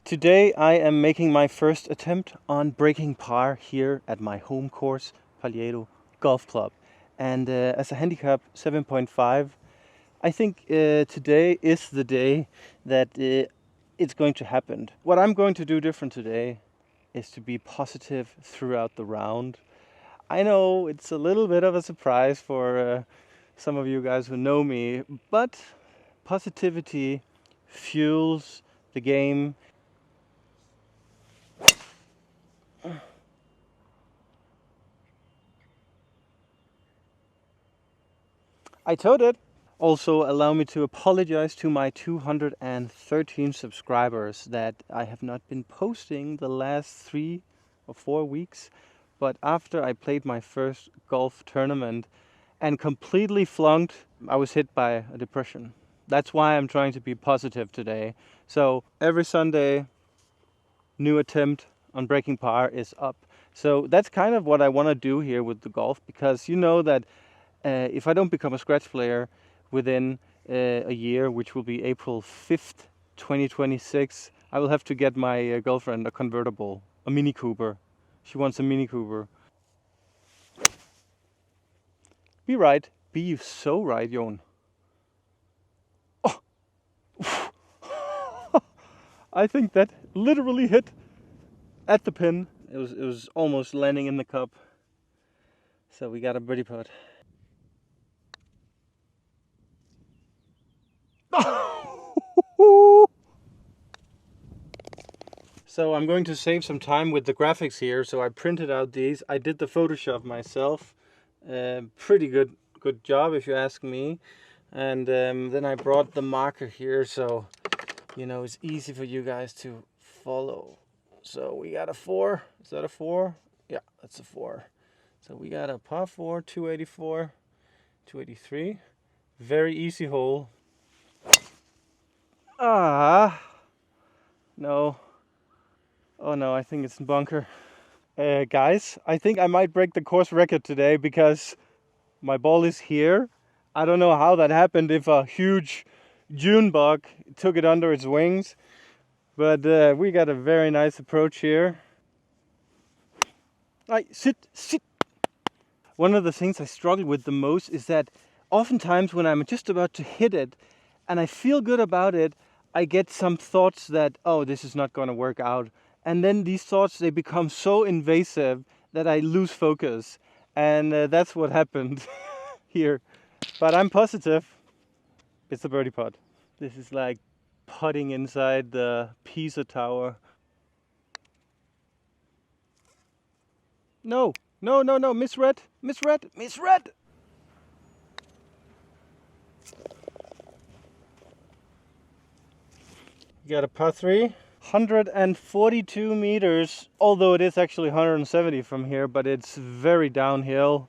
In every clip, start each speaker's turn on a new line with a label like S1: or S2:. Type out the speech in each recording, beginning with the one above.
S1: Today I am making my first attempt on breaking par here at my home course, Paliedo Golf Club. And as a handicap 7.5, I think today is the day that it's going to happen. What I'm going to do different today is to be positive throughout the round. I know it's a little bit of a surprise for some of you guys who know me, but positivity fuels the game. I told it. Also, allow me to apologize to my 213 subscribers that I have not been posting the last 3 or 4 weeks. But after I played my first golf tournament and completely flunked, I was hit by a depression. That's why I'm trying to be positive today. So every Sunday, new attempt on breaking par is up. So that's kind of what I want to do here with the golf, because you know that if I don't become a scratch player within a year, which will be April 5th, 2026, I will have to get my girlfriend a convertible, a Mini Cooper. She wants a Mini Cooper. Be right. Be you so right, Jon. Oh. I think that literally hit at the pin. It was almost landing in the cup. So we got a birdie putt. So I'm going to save some time with the graphics here. So I printed out these. I did the Photoshop myself. Pretty good job if you ask me. And then I brought the marker here, so you know it's easy for you guys to follow. So we got a 4. Is that a 4? Yeah, that's a 4. So we got a par 4, 284, 283. Very easy hole. No. Oh no, I think it's in bunker. Guys, I think I might break the course record today because my ball is here. I don't know how that happened, if a huge June bug took it under its wings. But we got a very nice approach here. Sit. One of the things I struggle with the most is that oftentimes when I'm just about to hit it and I feel good about it, I get some thoughts that, oh, this is not going to work out. And then these thoughts, they become so invasive that I lose focus. And that's what happened here. But I'm positive. It's a birdie putt. This is like putting inside the Pisa Tower. No, misread. You got a par 3. 142 meters, although it is actually 170 from here, but it's very downhill.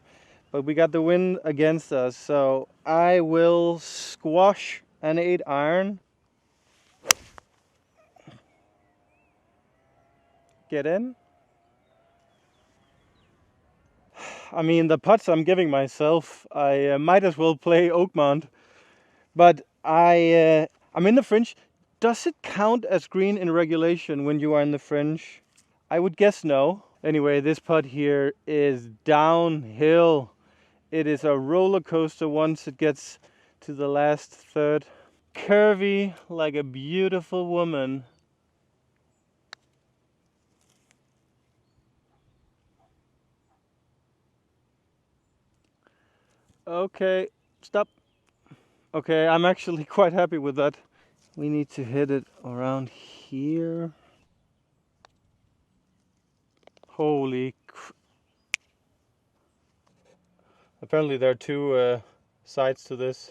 S1: But we got the wind against us, so I will squash an 8 iron. Get in. I mean, the putts I'm giving myself, I might as well play Oakmont. But I'm in the fringe. Does it count as green in regulation when you are in the fringe? I would guess no. Anyway, this putt here is downhill. It is a roller coaster once it gets to the last third. Curvy like a beautiful woman. Okay, stop. Okay, I'm actually quite happy with that. We need to hit it around here. Holy apparently there are 2 sides to this.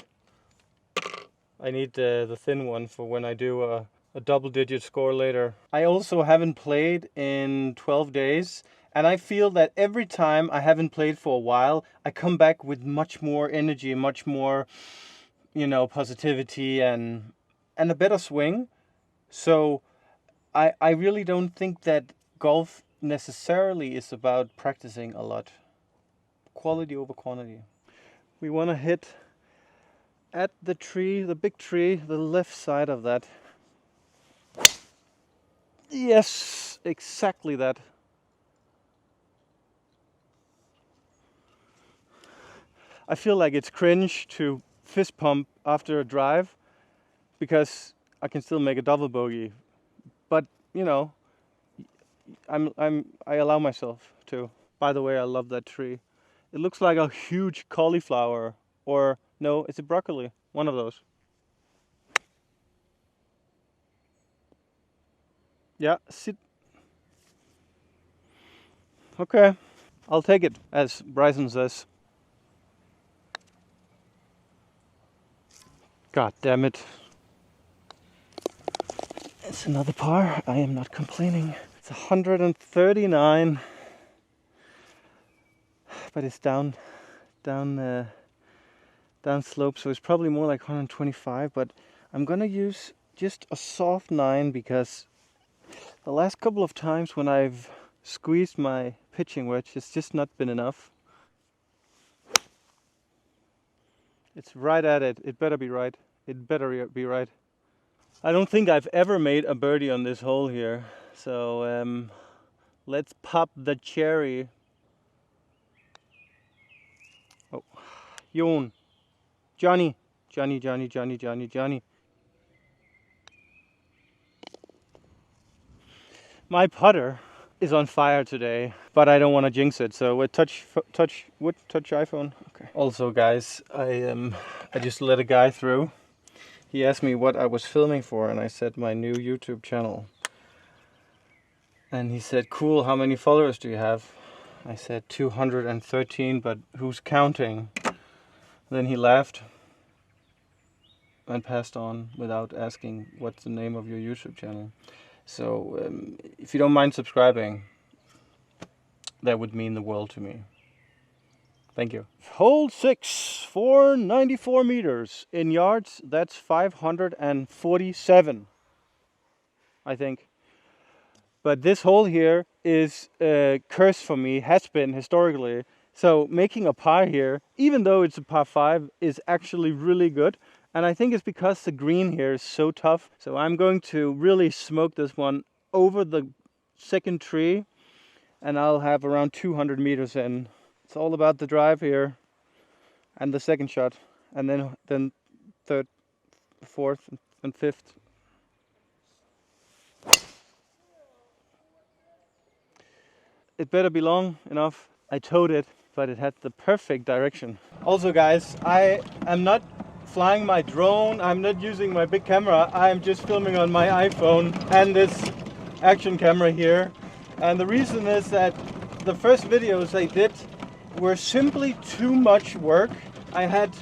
S1: I need the thin one for when I do a double-digit score later. I also haven't played in 12 days, and I feel that every time I haven't played for a while, I come back with much more energy, much more, positivity and a better swing. So I really don't think that golf necessarily is about practicing a lot. Quality over quantity. We want to hit at the tree, the big tree, the left side of that. Yes, exactly that. I feel like it's cringe to fist pump after a drive because I can still make a double bogey. But you know, I allow myself to. By the way, I love that tree. It looks like a huge cauliflower, or no, it's a broccoli. One of those. Yeah, sit. Okay, I'll take it, as Bryson says. God damn it. It's another par. I am not complaining. It's 139, but it's down, down slope, so it's probably more like 125. But I'm gonna use just a soft 9 because the last couple of times when I've squeezed my pitching wedge, it's just not been enough. It's right at it. It better be right. It better be right. I don't think I've ever made a birdie on this hole here. So let's pop the cherry. Oh, Jon. Johnny. Johnny. My putter is on fire today, but I don't want to jinx it. So we touch wood, touch iPhone. Okay. Also, guys, I just let a guy through. He asked me what I was filming for, and I said my new YouTube channel. And he said, "Cool, how many followers do you have?" I said 213, but who's counting? Then he laughed and passed on without asking what's the name of your YouTube channel. So if you don't mind subscribing, that would mean the world to me. Thank you. Hole 6, 494 meters. In yards, that's 547, I think. But this hole here is a curse for me, has been historically. So making a par here, even though it's a par 5, is actually really good. And I think it's because the green here is so tough. So I'm going to really smoke this one over the second tree, and I'll have around 200 meters in. It's all about the drive here and the second shot, and then third, fourth, and fifth. It better be long enough. I towed it, but it had the perfect direction. Also, guys, I am not flying my drone. I'm not using my big camera. I'm just filming on my iPhone and this action camera here. And the reason is that the first videos I did were simply too much work. I had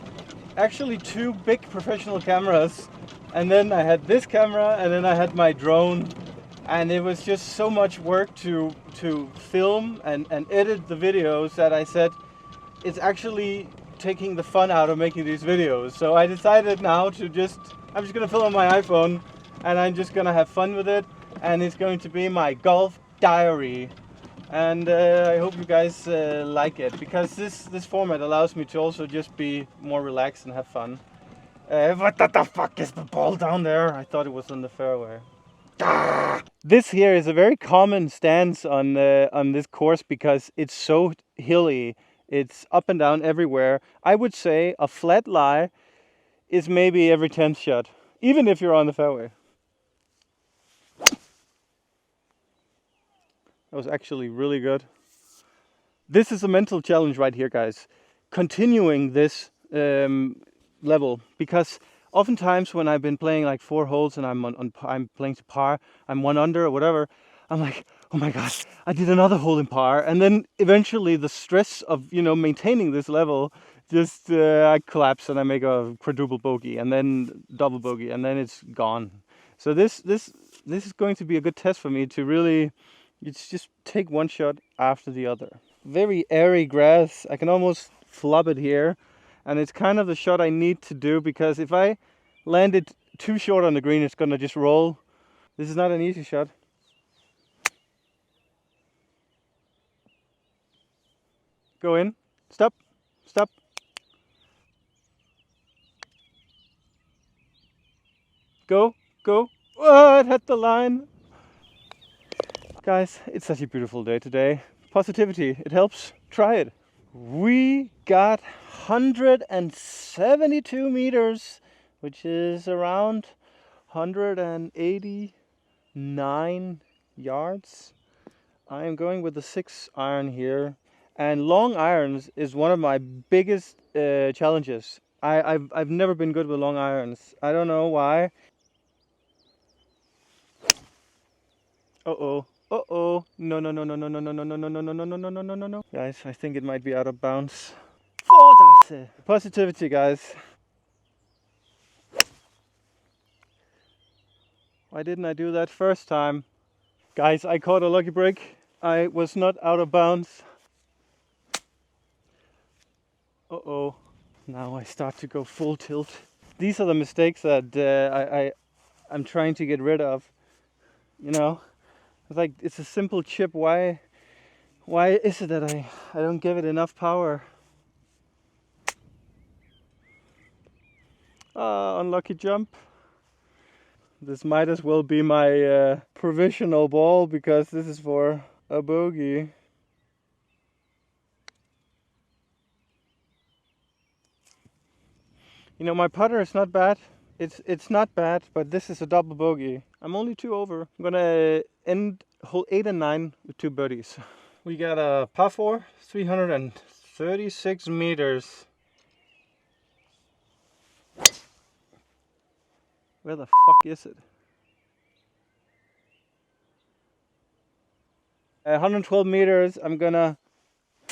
S1: actually 2 big professional cameras, and then I had this camera, and then I had my drone. And it was just so much work to film and edit the videos that I said it's actually taking the fun out of making these videos. So I decided now to I'm just gonna film on my iPhone, and I'm just gonna have fun with it, and it's going to be my golf diary. And I hope you guys like it, because this format allows me to also just be more relaxed and have fun. What the fuck is the ball down there? I thought it was on the fairway. This here is a very common stance on this course because it's so hilly. It's up and down everywhere. I would say a flat lie is maybe every 10th shot, even if you're on the fairway. That was actually really good. This is a mental challenge right here, guys. Continuing this level, because oftentimes when I've been playing like 4 holes and I'm playing to par, I'm 1 under or whatever, I'm like, oh my god, I did another hole in par, and then eventually the stress of maintaining this level just I collapse and I make a quadruple bogey and then double bogey and then it's gone. So this is going to be a good test for me to really just take one shot after the other. Very airy grass. I can almost flub it here, and it's kind of the shot I need to do, because if I land it too short on the green, it's gonna just roll. This is not an easy shot. Go in. Stop. Stop. Go. Go. Oh, it hit the line. Guys, it's such a beautiful day today. Positivity, it helps. Try it. We got 172 meters, which is around 189 yards. I am going with the 6 iron here, and long irons is one of my biggest challenges. I've never been good with long irons. I don't know why. Uh-oh. Uh-oh. No, no, no, no, no, no, no, no, no, no, no, no, no, no, no, no, no, no, no. Guys, I think it might be out of bounds. Vortasse. Positivity, guys. Why didn't I do that first time? Guys, I caught a lucky break. I was not out of bounds. Uh-oh. Now I start to go full tilt. These are the mistakes that I'm trying to get rid of. You know? It's like, it's a simple chip. Why is it that I don't give it enough power? Unlucky jump. This might as well be my provisional ball, because this is for a bogey. You know, my putter is not bad. It's not bad, but this is a double bogey. I'm only 2 over. I'm gonna end hole 8 and 9 with 2 birdies. We got a par 4, 336 meters. Where the fuck is it? 112 meters. I'm gonna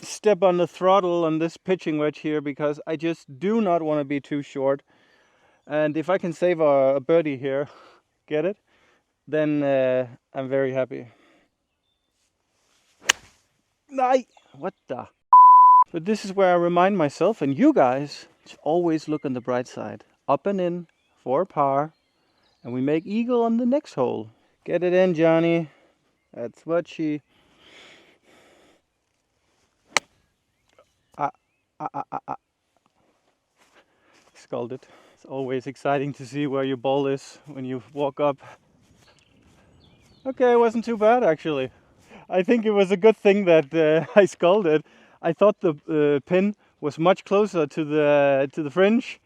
S1: step on the throttle on this pitching wedge here, because I just do not want to be too short. And if I can save a birdie here, get it, then I'm very happy. Nah, what the? But this is where I remind myself and you guys to always look on the bright side. Up and in for par, and we make eagle on the next hole. Get it in, Johnny. That's what she... Scalded. It's always exciting to see where your ball is when you walk up. Okay, it wasn't too bad actually. I think it was a good thing that I scalded. I thought the pin was much closer to the fringe.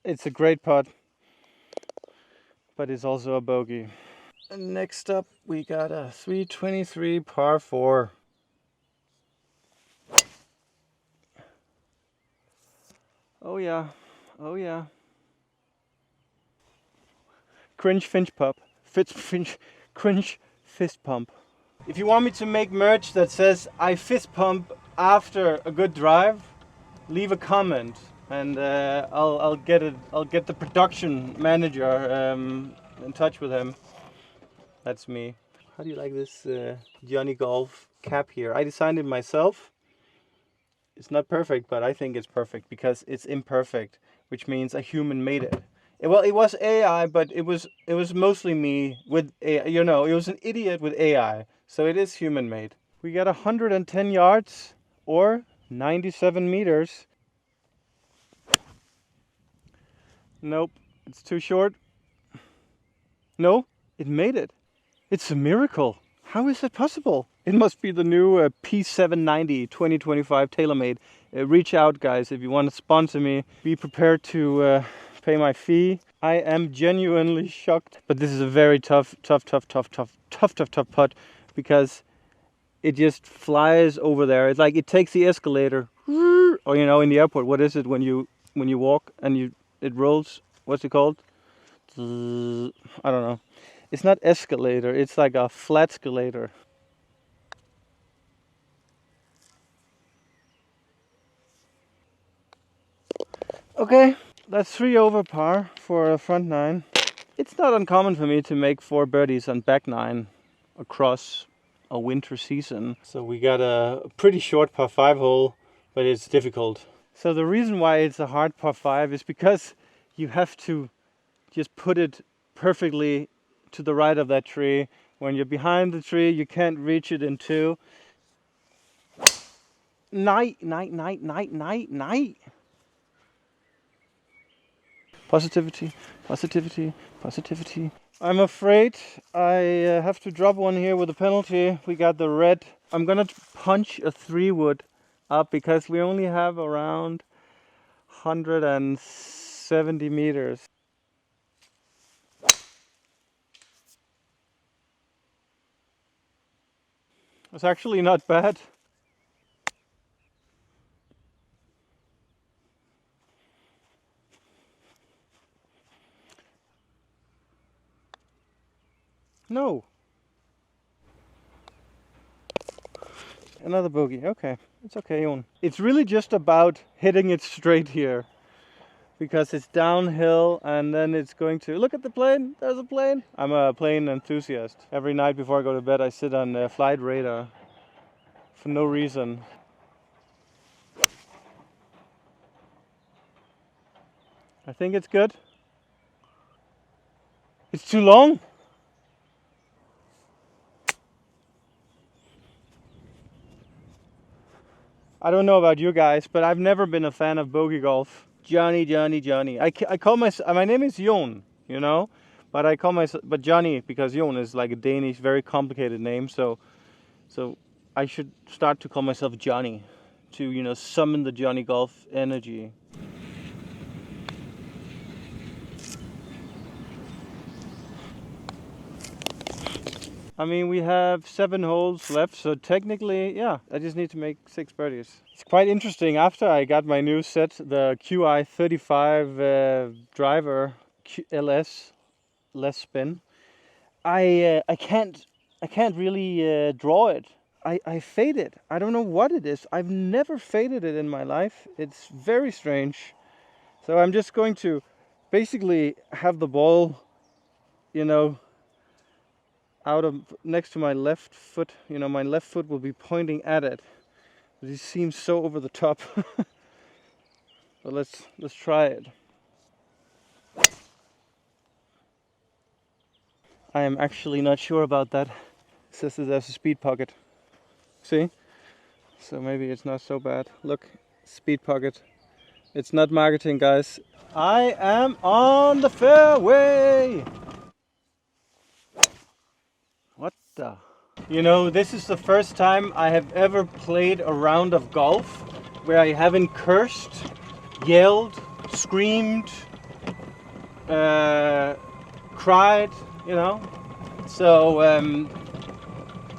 S1: It's a great putt, but it's also a bogey. And next up, we got a 323 par 4. Oh yeah, oh yeah. Cringe fist pump. Cringe fist pump. If you want me to make merch that says I fist pump after a good drive, leave a comment, and I'll get it. I'll get the production manager in touch with him. That's me. How do you like this Johnny Golf cap here? I designed it myself. It's not perfect, but I think it's perfect because it's imperfect, which means a human made it. Well, it was AI, but it was mostly me with AI. You know, it was an idiot with AI, so it is human made. We got 110 yards or 97 meters. Nope, it's too short. No, it made it. It's a miracle. How is that possible? It must be the new P790 2025 TaylorMade. Reach out, guys, if you want to sponsor me. Be prepared to pay my fee. I am genuinely shocked. But this is a very tough putt, because it just flies over there. It's like it takes the escalator. Or, you know, in the airport, what is it when you walk and it rolls? What's it called? I don't know. It's not escalator, it's like a flat escalator. Okay, that's 3 over par for a front 9. It's not uncommon for me to make 4 birdies on back 9 across a winter season. So we got a pretty short par 5 hole, but it's difficult. So the reason why it's a hard par 5 is because you have to just put it perfectly to the right of that tree. When you're behind the tree, you can't reach it in 2. Night. Positivity, positivity, positivity. I'm afraid I have to drop one here with a penalty. We got the red. I'm gonna punch a 3-wood up because we only have around 170 meters. It's actually not bad. No. Another bogey. Okay. It's okay, Jon. It's really just about hitting it straight here. Because it's downhill and then it's going to... Look at the plane. There's a plane. I'm a plane enthusiast. Every night before I go to bed, I sit on flight radar. For no reason. I think it's good. It's too long. I don't know about you guys, but I've never been a fan of bogey golf. Johnny. I call myself... My name is Jon, you know? But I call myself... But Johnny, because Jon is like a Danish, very complicated name. So I should start to call myself Johnny. To, you know, summon the Johnny Golf energy. I mean, we have 7 holes left, so technically, yeah, I just need to make 6 birdies. It's quite interesting. After I got my new set, the QI35 driver LS, less spin, I can't really draw it. I fade it. I don't know what it is. I've never faded it in my life. It's very strange. So I'm just going to basically have the ball, you know, out of next to my left foot. You know, my left foot will be pointing at it. But it seems so over the top. But let's try it. I am actually not sure about that. It says that there's a speed pocket. See? So maybe it's not so bad. Look, speed pocket. It's not marketing, guys. I am on the fairway. What the? You know, this is the first time I have ever played a round of golf where I haven't cursed, yelled, screamed, cried, you know. So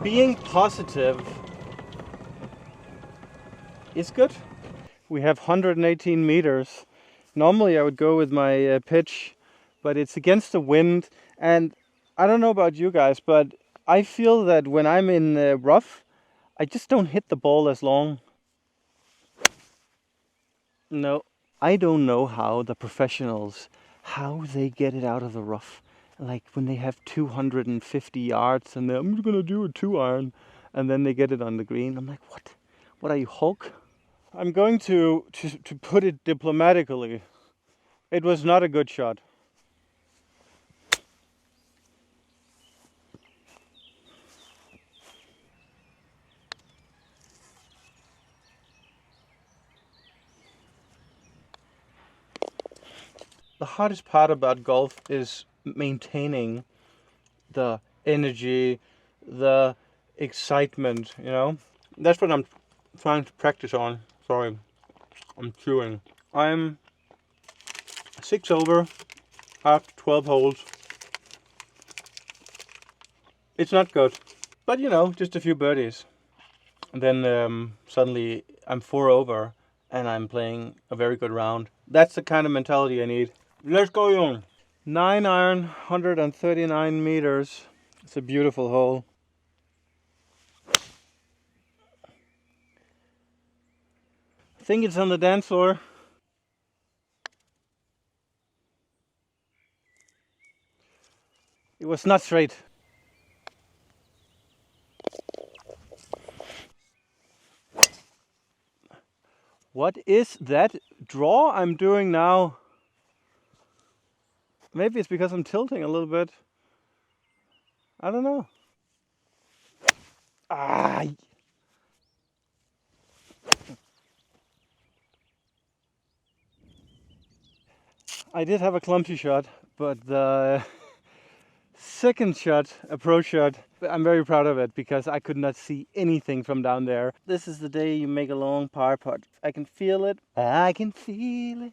S1: being positive is good. We have 118 meters. Normally I would go with my pitch, but it's against the wind. And I don't know about you guys, but I feel that when I'm in rough, I just don't hit the ball as long. No, I don't know how the professionals, how they get it out of the rough. Like when they have 250 yards and I'm gonna do a 2-iron, and then they get it on the green. I'm like, what? What are you, Hulk? I'm going to put it diplomatically. It was not a good shot. The hardest part about golf is maintaining the energy, the excitement, you know? That's what I'm trying to practice on. Sorry, I'm chewing. I'm 6 over after 12 holes. It's not good, but you know, just a few birdies. And then suddenly I'm 4 over and I'm playing a very good round. That's the kind of mentality I need. Let's go, Jon. 9-iron, 139 meters. It's a beautiful hole. I think it's on the dance floor. It was not straight. What is that draw I'm doing now? Maybe it's because I'm tilting a little bit. I don't know. Ah! I did have a clumsy shot, but the second shot, approach shot, I'm very proud of it because I could not see anything from down there. This is the day you make a long par putt. I can feel it. I can feel it.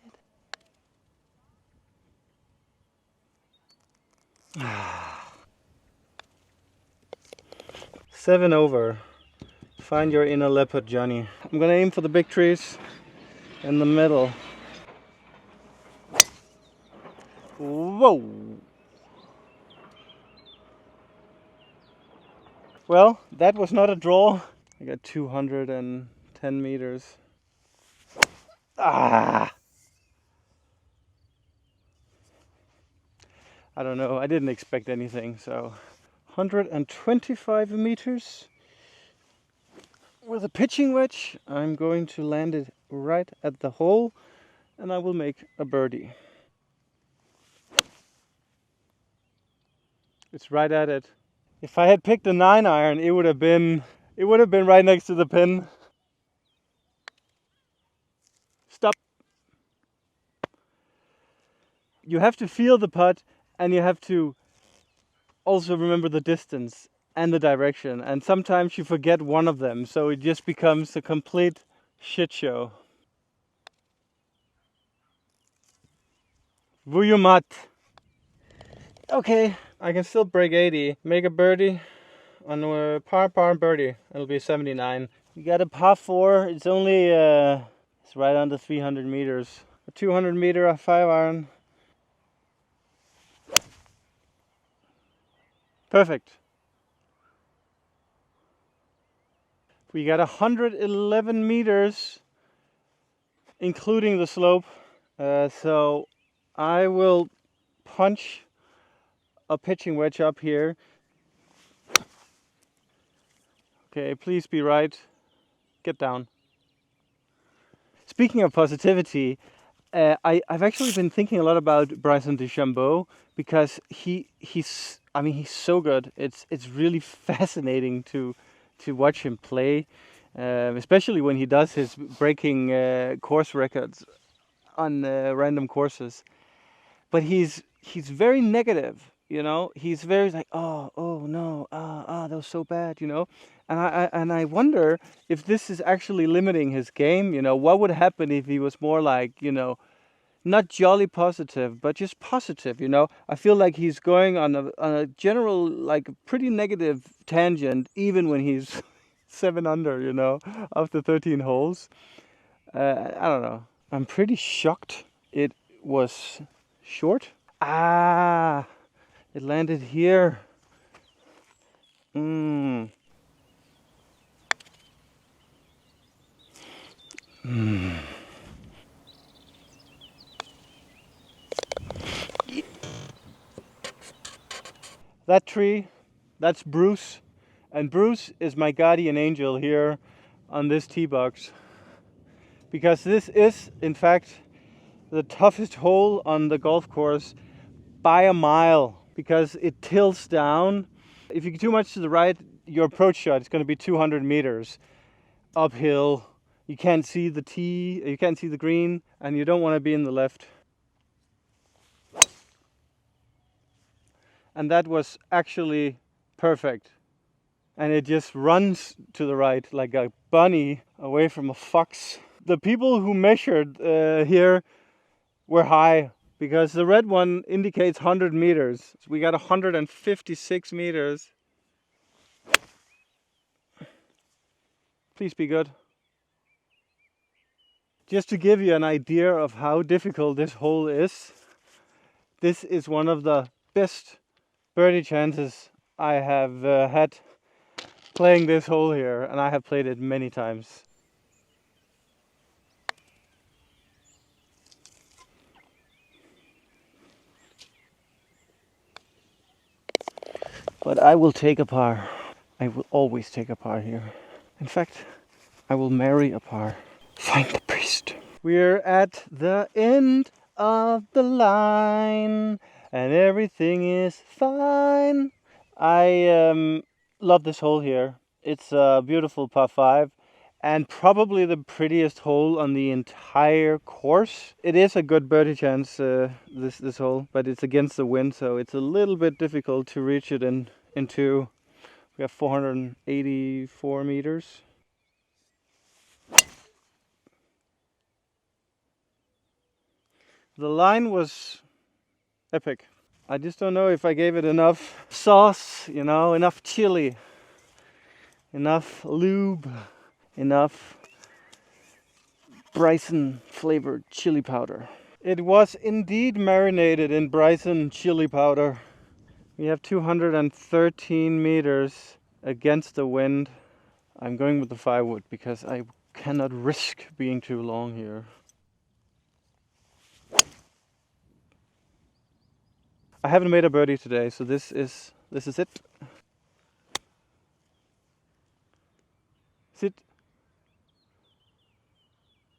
S1: 7 over. Find your inner leopard, Johnny. I'm gonna aim for the big trees in the middle. Whoa! Well, that was not a draw. I got 210 meters. Ah! I don't know, I didn't expect anything, so 125 meters. With a pitching wedge, I'm going to land it right at the hole and I will make a birdie. It's right at it. If I had picked a 9-iron, it would have been right next to the pin. Stop. You have to feel the putt and you have to also remember the distance and the direction, and sometimes you forget one of them, so it just becomes a complete shit show. Vujumat. Okay, I can still break 80, make a birdie on a par birdie. It'll be 79. We got a par 4. It's only it's right under 300 meters. A 200 meter 5-iron. Perfect. We got 111 meters, including the slope. So I will punch a pitching wedge up here. Okay, please be right. Get down. Speaking of positivity, I've actually been thinking a lot about Bryson DeChambeau because he's so good. It's really fascinating to watch him play, especially when he does his breaking course records on random courses. But he's very negative, you know. He's very like, oh no, that was so bad, you know. And I wonder if this is actually limiting his game. You know, what would happen if he was more like, you know, not jolly positive, but just positive, you know. I feel like he's going on a general, like, pretty negative tangent, even when he's 7 under, you know, after 13 holes. I don't know. I'm pretty shocked it was short. Ah, it landed here. That tree, that's Bruce. And Bruce is my guardian angel here on this tee box. Because this is, in fact, the toughest hole on the golf course by a mile. Because it tilts down. If you get too much to the right, your approach shot is going to be 200 meters uphill. You can't see the tee, you can't see the green, and you don't want to be in the left. And that was actually perfect. And it just runs to the right like a bunny away from a fox. The people who measured here were high because the red one indicates 100 meters. So we got 156 meters. Please be good. Just to give you an idea of how difficult this hole is, this is one of the best birdie chances I have had playing this hole here, and I have played it many times. But I will take a par. I will always take a par here. In fact, I will marry a par. Find the priest. We're at the end of the line and everything is fine. I love this hole here. It's a beautiful par 5 and probably the prettiest hole on the entire course. It is a good birdie chance, this hole, but it's against the wind, so it's a little bit difficult to reach it into. We have 484 meters. The line was epic. I just don't know if I gave it enough sauce, you know, enough chili, enough lube, enough Bryson flavored chili powder. It was indeed marinated in Bryson chili powder. We have 213 meters against the wind. I'm going with the 5-wood because I cannot risk being too long here. I haven't made a birdie today, so this is it. Sit.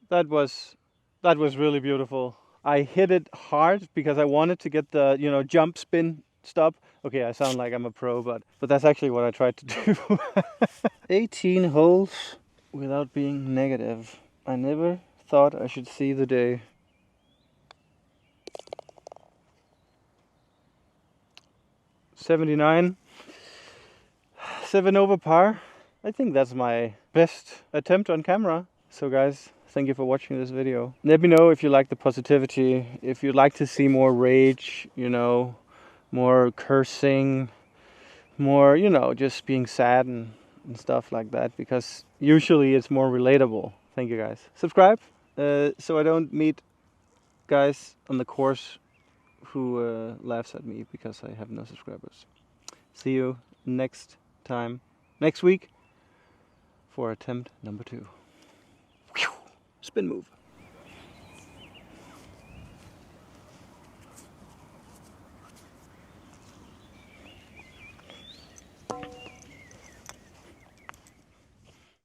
S1: That was really beautiful. I hit it hard because I wanted to get the, you know, jump spin stop. Okay, I sound like I'm a pro, but that's actually what I tried to do. 18 holes without being negative. I never thought I should see the day. $79, 7 over par. I think that's my best attempt on camera. So guys, thank you for watching this video. Let me know if you like the positivity, if you'd like to see more rage, you know, more cursing, more, you know, just being sad and stuff like that, because usually it's more relatable. Thank you guys. Subscribe so I don't meet guys on the course who laughs at me because I have no subscribers. See you next week for attempt number 2. Spin move.